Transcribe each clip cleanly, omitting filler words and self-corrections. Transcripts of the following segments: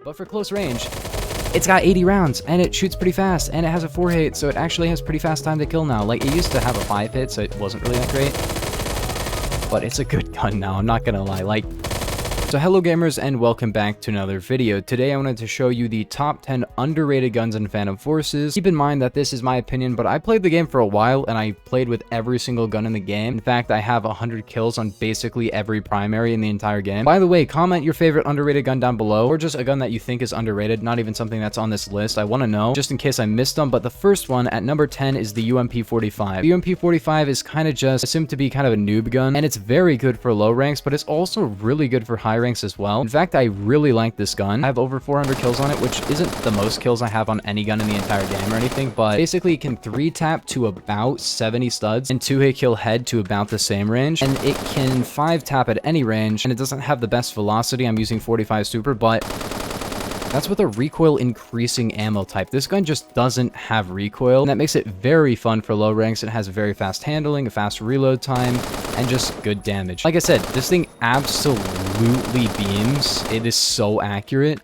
But for close range, it's got 80 rounds, and it shoots pretty fast, and it has a 4 hit, so it actually has pretty fast time to kill now. Like, it used to have a 5 hit, so it wasn't really that great. But it's a good gun now, I'm not gonna lie. Like, so hello gamers, and welcome back to another video. Today I wanted to show you the top 10 underrated guns in Phantom Forces. Keep in mind that this is my opinion, but I played the game for a while, and I played with every single gun in the game. In fact, I have 100 kills on basically every primary in the entire game. By the way, comment your favorite underrated gun down below, or just a gun that you think is underrated, not even something that's on this list. I want to know, just in case I missed them. But the first one at number 10 is the UMP-45. The UMP-45 is kind of just assumed to be kind of a noob gun, and it's very good for low ranks, but it's also really good for high ranks as well. In fact, I really like this gun. I have over 400 kills on it, which isn't the most kills I have on any gun in the entire game or anything, but basically it can 3-tap to about 70 studs and 2-hit kill head to about the same range, and it can 5-tap at any range, and it doesn't have the best velocity. I'm using 45 super, but that's with a recoil increasing ammo type. This gun just doesn't have recoil, and that makes it very fun for low ranks. It has very fast handling, a fast reload time, and just good damage. Like I said, this thing absolutely beams. It is so accurate.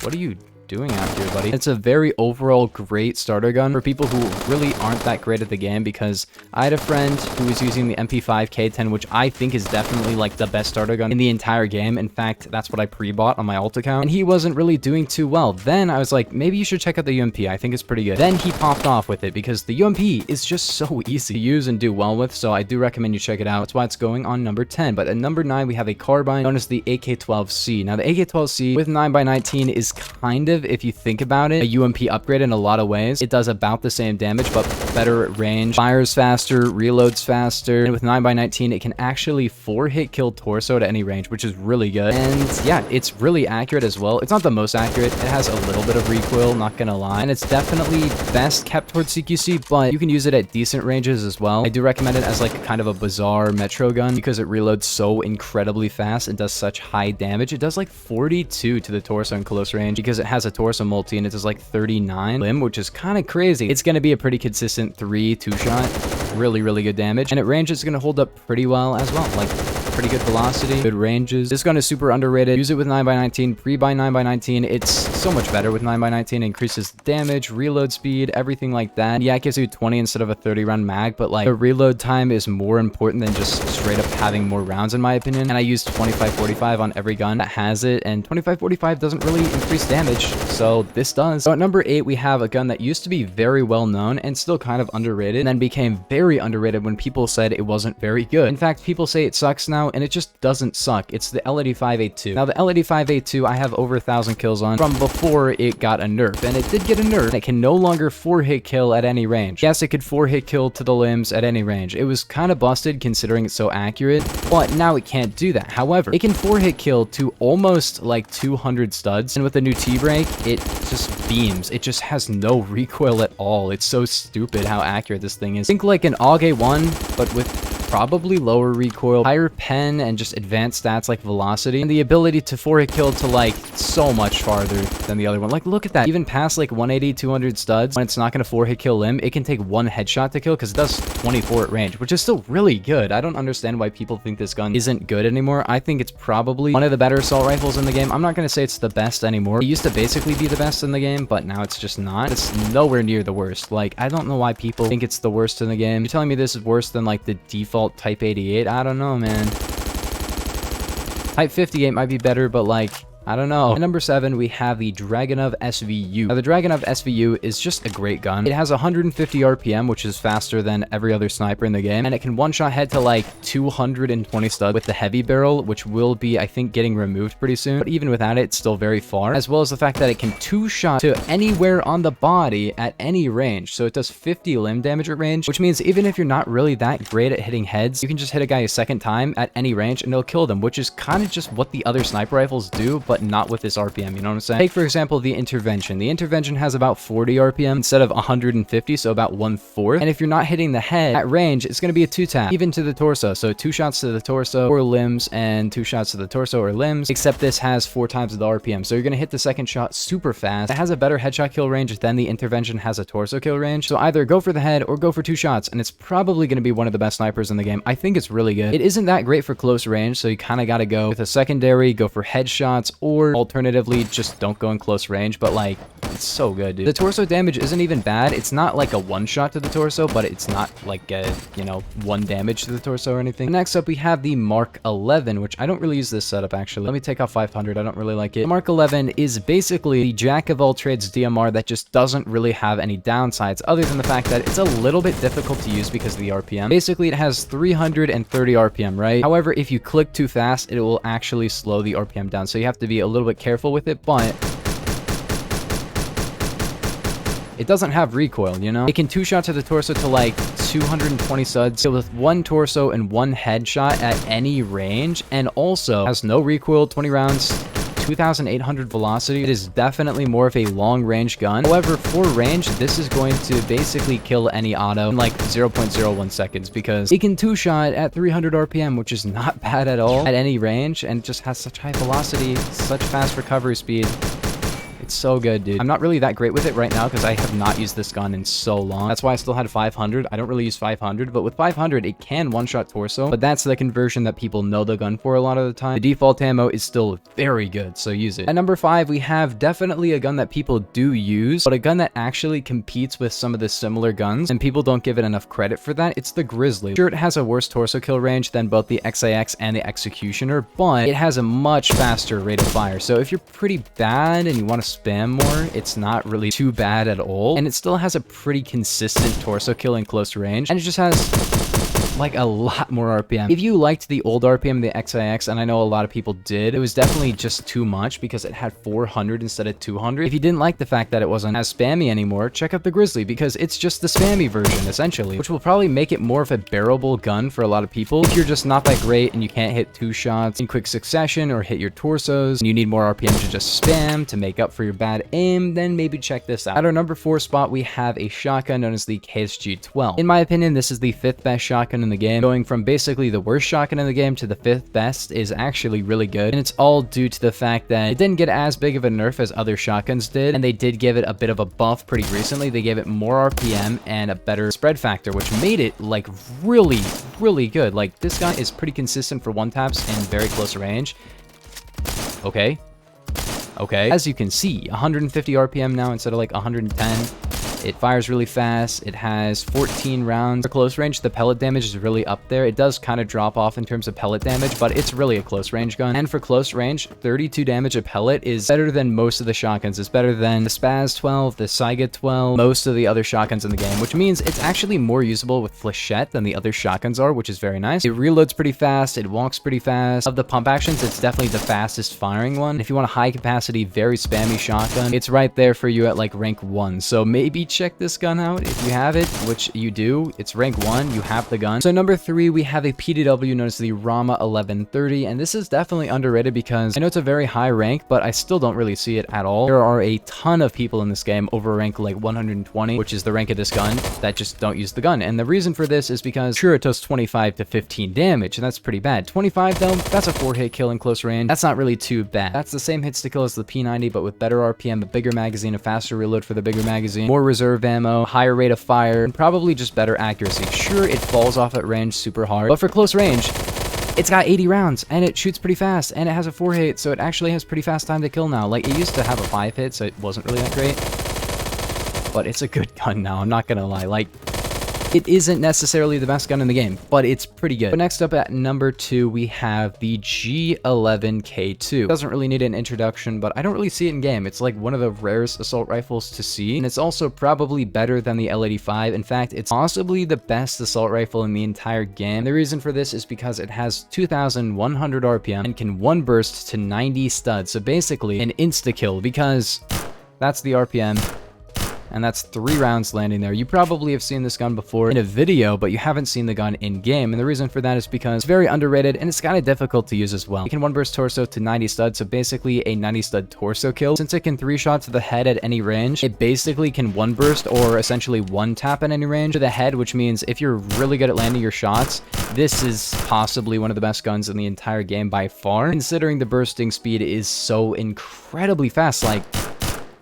What are you doing out here, buddy? It's a very overall great starter gun for people who really aren't that great at the game, because I had a friend who was using the MP5 K10, which I think is definitely like the best starter gun in the entire game. In fact, that's what I pre-bought on my alt account, and he wasn't really doing too well. Then I was like, maybe you should check out the UMP. I think it's pretty good. Then he popped off with it because the UMP is just so easy to use and do well with, so I do recommend you check it out. That's why it's going on number 10. But at number 9, we have a carbine known as the AK-12C. Now, the AK-12C with 9x19 is kind of, if you think about it, a UMP upgrade in a lot of ways. It does about the same damage, but better at range, fires faster, reloads faster, and with 9x19, it can actually 4-hit kill torso at any range, which is really good. And yeah, it's really accurate as well. It's not the most accurate. It has a little bit of recoil, not gonna lie, and it's definitely best kept towards CQC, but you can use it at decent ranges as well. I do recommend it as like kind of a bizarre metro gun because it reloads so incredibly fast and does such high damage. It does like 42 to the torso in close range because it has a torso multi, and it does like 39 limb, which is kind of crazy. It's going to be a pretty consistent 2-shot, really good damage, and at range it's going to hold up pretty well as well. Like, pretty good velocity, good ranges. This gun is super underrated. Use it with 9x19, pre-buy 9x19. It's so much better with 9x19. Increases damage, reload speed, everything like that. Yeah, it gives you 20 instead of a 30-round mag, but like the reload time is more important than just straight up having more rounds, in my opinion. And I use 25-45 on every gun that has it, and 25-45 doesn't really increase damage, so this does. So at number 8, we have a gun that used to be very well known and still kind of underrated, and then became very underrated when people said it wasn't very good. In fact, people say it sucks now, and it just doesn't suck. It's the L85A2. Now, the L85A2 I have over 1,000 kills on from before it got a nerf, and it did get a nerf. It can no longer 4-hit kill at any range. Yes, it could 4-hit kill to the limbs at any range. It was kind of busted considering it's so accurate, but now it can't do that. However, it can 4-hit kill to almost like 200 studs, and with the new T-brake, it just beams. It just has no recoil at all. It's so stupid how accurate this thing is. Think like an AUG A1, but with probably lower recoil, higher pen, and just advanced stats like velocity, and the ability to 4-hit kill to like so much farther than the other one. Like, look at that. Even past like 180, 200 studs, when it's not going to 4-hit kill limb, it can take 1 headshot to kill because it does 24 at range, which is still really good. I don't understand why people think this gun isn't good anymore. I think it's probably one of the better assault rifles in the game. I'm not going to say it's the best anymore. It used to basically be the best in the game, but now it's just not. It's nowhere near the worst. Like, I don't know why people think it's the worst in the game. You're telling me this is worse than like the default Type 88? I don't know, man. Type 58 might be better, but like, I don't know. At number 7, we have the Dragunov SVU. Now, the Dragunov SVU is just a great gun. It has 150 RPM, which is faster than every other sniper in the game, and it can one-shot head to like 220 studs with the heavy barrel, which will be, I think, getting removed pretty soon. But even without it, it's still very far, as well as the fact that it can 2-shot to anywhere on the body at any range. So it does 50 limb damage at range, which means even if you're not really that great at hitting heads, you can just hit a guy a second time at any range and it'll kill them, which is kind of just what the other sniper rifles do, but not with this RPM, you know what I'm saying? Take, for example, the Intervention. The Intervention has about 40 RPM instead of 150, so about 1/4. And if you're not hitting the head at range, it's going to be a 2-tap, even to the torso. So 2 shots to the torso or limbs, and 2 shots to the torso or limbs, except this has 4 times the RPM. So you're going to hit the second shot super fast. It has a better headshot kill range than the Intervention has a torso kill range. So either go for the head or go for 2 shots, and it's probably going to be one of the best snipers in the game. I think it's really good. It isn't that great for close range, so you kind of got to go with a secondary, go for headshots, or alternatively, just don't go in close range, but like, it's so good, dude. The torso damage isn't even bad. It's not like a one-shot to the torso, but it's not like a, you know, one damage to the torso or anything. Next up, we have the Mark 11, which I don't really use this setup, actually. Let me take off 500. I don't really like it. The Mark 11 is basically the jack of all trades DMR that just doesn't really have any downsides, other than the fact that it's a little bit difficult to use because of the RPM. Basically, it has 330 RPM, right? However, if you click too fast, it will actually slow the RPM down, so you have to be a little bit careful with it, but it doesn't have recoil, you know? It can two-shot to the torso to like 220 suds with one torso and one headshot at any range, and also has no recoil, 20 rounds, 2,800 velocity. It is definitely more of a long-range gun. However, for range, this is going to basically kill any auto in like 0.01 seconds because it can two-shot at 300 RPM, which is not bad at all at any range, and just has such high velocity, such fast recovery speed. It's so good, dude. I'm not really that great with it right now because I have not used this gun in so long. That's why I still had 500. I don't really use 500, but with 500, it can one-shot torso, but that's the conversion that people know the gun for a lot of the time. The default ammo is still very good, so use it. At number 5, we have definitely a gun that people do use, but a gun that actually competes with some of the similar guns, and people don't give it enough credit for that. It's the Grizzly. Sure, it has a worse torso kill range than both the XIX and the Executioner, but it has a much faster rate of fire. So if you're pretty bad and you want to spam more, it's not really too bad at all, and it still has a pretty consistent torso kill in close range, and it just has like a lot more RPM. If you liked the old RPM, the XIX, and I know a lot of people did, it was definitely just too much because it had 400 instead of 200. If you didn't like the fact that it wasn't as spammy anymore, check out the Grizzly because it's just the spammy version essentially, which will probably make it more of a bearable gun for a lot of people. If you're just not that great and you can't hit 2 shots in quick succession or hit your torsos and you need more RPM to just spam to make up for your bad aim, then maybe check this out. At our number 4 spot, we have a shotgun known as the KSG-12. In my opinion, this is the 5th best shotgun in the game. Going from basically the worst shotgun in the game to the 5th best is actually really good, and it's all due to the fact that it didn't get as big of a nerf as other shotguns did, and they did give it a bit of a buff pretty recently. They gave it more RPM and a better spread factor, which made it like really good. Like, this gun is pretty consistent for one-taps in very close range. Okay. As you can see, 150 RPM now instead of like 110. It fires really fast. It has 14 rounds. For close range, the pellet damage is really up there. It does kind of drop off in terms of pellet damage, but it's really a close range gun. And for close range, 32 damage a pellet is better than most of the shotguns. It's better than the Spaz 12, the Saiga 12, most of the other shotguns in the game, which means it's actually more usable with flechette than the other shotguns are, which is very nice. It reloads pretty fast. It walks pretty fast. Of the pump actions, it's definitely the fastest firing one. If you want a high capacity, very spammy shotgun, it's right there for you at like rank 1. So maybe check this gun out if you have it, which you do. It's rank 1, you have the gun. So number 3, we have a PDW known as the RAMA 1130, and this is definitely underrated because I know it's a very high rank, but I still don't really see it at all. There are a ton of people in this game over rank like 120, which is the rank of this gun, that just don't use the gun. And the reason for this is because sure, it does 25 to 15 damage, and that's pretty bad. 25 though, that's a 4-hit kill in close range. That's not really too bad. That's the same hits to kill as the P90, but with better RPM, a bigger magazine, a faster reload for the bigger magazine, more reserve ammo, higher rate of fire, and probably just better accuracy. Sure, it falls off at range super hard, but for close range, it's got 80 rounds, and it shoots pretty fast, and it has a 4-hit, so it actually has pretty fast time to kill now. Like, it used to have a 5-hit, so it wasn't really that great, but it's a good gun now, I'm not gonna lie. Like, it isn't necessarily the best gun in the game, but it's pretty good. But next up at number 2, we have the G11K2. Doesn't really need an introduction, but I don't really see it in game. It's like one of the rarest assault rifles to see, and it's also probably better than the L85. In fact, it's possibly the best assault rifle in the entire game. The reason for this is because it has 2,100 RPM and can one burst to 90 studs. So basically an insta-kill, because that's the RPM. And that's 3 rounds landing there. You probably have seen this gun before in a video, but you haven't seen the gun in game. And the reason for that is because it's very underrated and it's kind of difficult to use as well. You can one burst torso to 90 studs, so basically a 90 stud torso kill. Since it can 3-shot to the head at any range, it basically can one burst or essentially one tap at any range to the head, which means if you're really good at landing your shots, this is possibly one of the best guns in the entire game by far, considering the bursting speed is so incredibly fast. Like,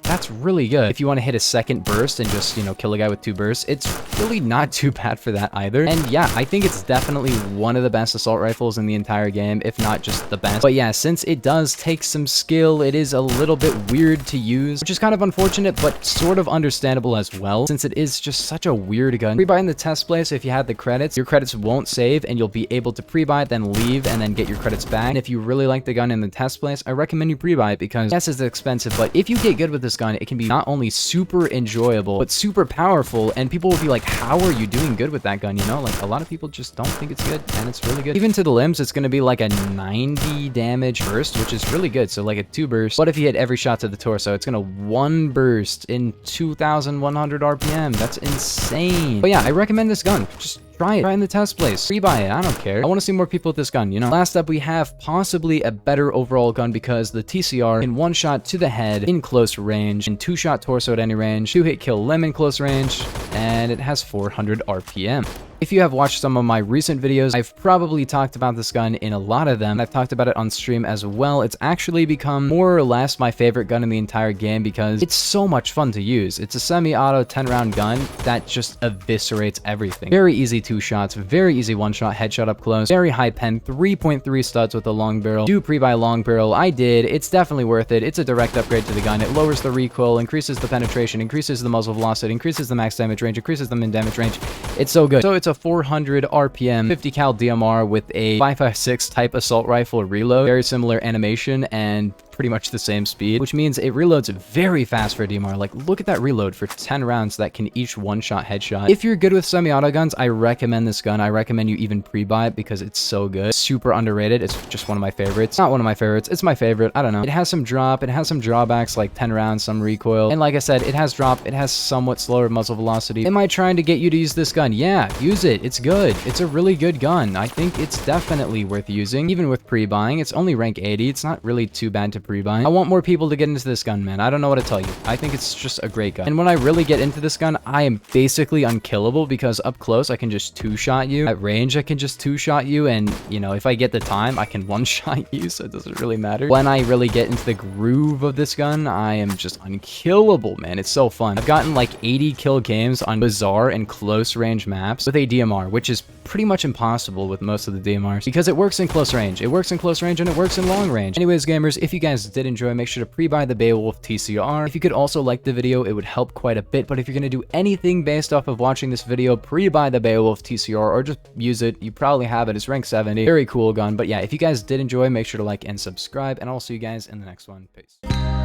that's really good. If you want to hit a second burst and just, you know, kill a guy with 2 bursts, it's really not too bad for that either. And yeah, I think it's definitely one of the best assault rifles in the entire game, if not just the best. But yeah, since it does take some skill, it is a little bit weird to use, which is kind of unfortunate, but sort of understandable as well, since it is just such a weird gun. Pre-buy in the test place, if you had the credits, your credits won't save, and you'll be able to pre-buy it, then leave, and then get your credits back. And if you really like the gun in the test place, I recommend you pre-buy it, because yes, it's expensive, but if you get good with this gun, it can be not only super enjoyable, but super powerful, and people will be like, how are you doing good with that gun? You know, like a lot of people just don't think it's good, and it's really good. Even to the limbs, it's going to be like a 90 damage burst, which is really good. So like a 2 burst, but if you hit every shot to the torso, it's going to 1 burst in 2,100 RPM. That's insane. But yeah, I recommend this gun. Just try it. Try it in the test place. Pre-buy it. I don't care. I want to see more people with this gun, you know? Last up, we have possibly a better overall gun, because the TCR can 1-shot to the head in close range, and 2-shot torso at any range, 2-hit kill limb in close range, and it has 400 RPM. If you have watched some of my recent videos, I've probably talked about this gun in a lot of them. I've talked about it on stream as well. It's actually become more or less my favorite gun in the entire game, because it's so much fun to use. It's a semi-auto 10-round gun that just eviscerates everything. Very easy 2 shots, very easy 1-shot headshot up close, very high pen, 3.3 studs with a long barrel. Do pre-buy long barrel. I did. It's definitely worth it. It's a direct upgrade to the gun. It lowers the recoil, increases the penetration, increases the muzzle velocity, increases the max damage range, increases the min damage range. It's so good. So it's a 400 RPM 50 cal DMR with a 5.56 type assault rifle reload. Very similar animation and pretty much the same speed, which means it reloads very fast for a DMR. Like, look at that reload for 10 rounds that can each 1-shot headshot. If you're good with semi-auto guns, I recommend this gun. I recommend you even pre-buy it, because it's so good. Super underrated. It's just one of my favorites. Not one of my favorites. It's my favorite. I don't know. It has some drop. It has some drawbacks, like 10 rounds, some recoil. And like I said, it has drop. It has somewhat slower muzzle velocity. Am I trying to get you to use this gun? Yeah, use it. It's good. It's a really good gun. I think it's definitely worth using, even with pre-buying. It's only rank 80. It's not really too bad to pre-buy. I want more people to get into this gun, man. I don't know what to tell you. I think it's just a great gun. And when I really get into this gun, I am basically unkillable, because up close, I can just 2-shot you. At range, I can just 2-shot you. And, you know, if I get the time, I can 1-shot you, so it doesn't really matter. When I really get into the groove of this gun, I am just unkillable, man. It's so fun. I've gotten like 80 kill games on bizarre and close range maps with a DMR, which is pretty much impossible with most of the DMRs, because it works in close range. It works in close range, and it works in long range. Anyways, gamers, if you guys did enjoy, make sure to pre-buy the Beowulf TCR. If you could also like the video, it would help quite a bit. But if you're going to do anything based off of watching this video, pre-buy the Beowulf TCR, or just use it. You probably have it. It's rank 70. Very cool gun. But yeah, if you guys did enjoy, make sure to like and subscribe, and I'll see you guys in the next one. Peace.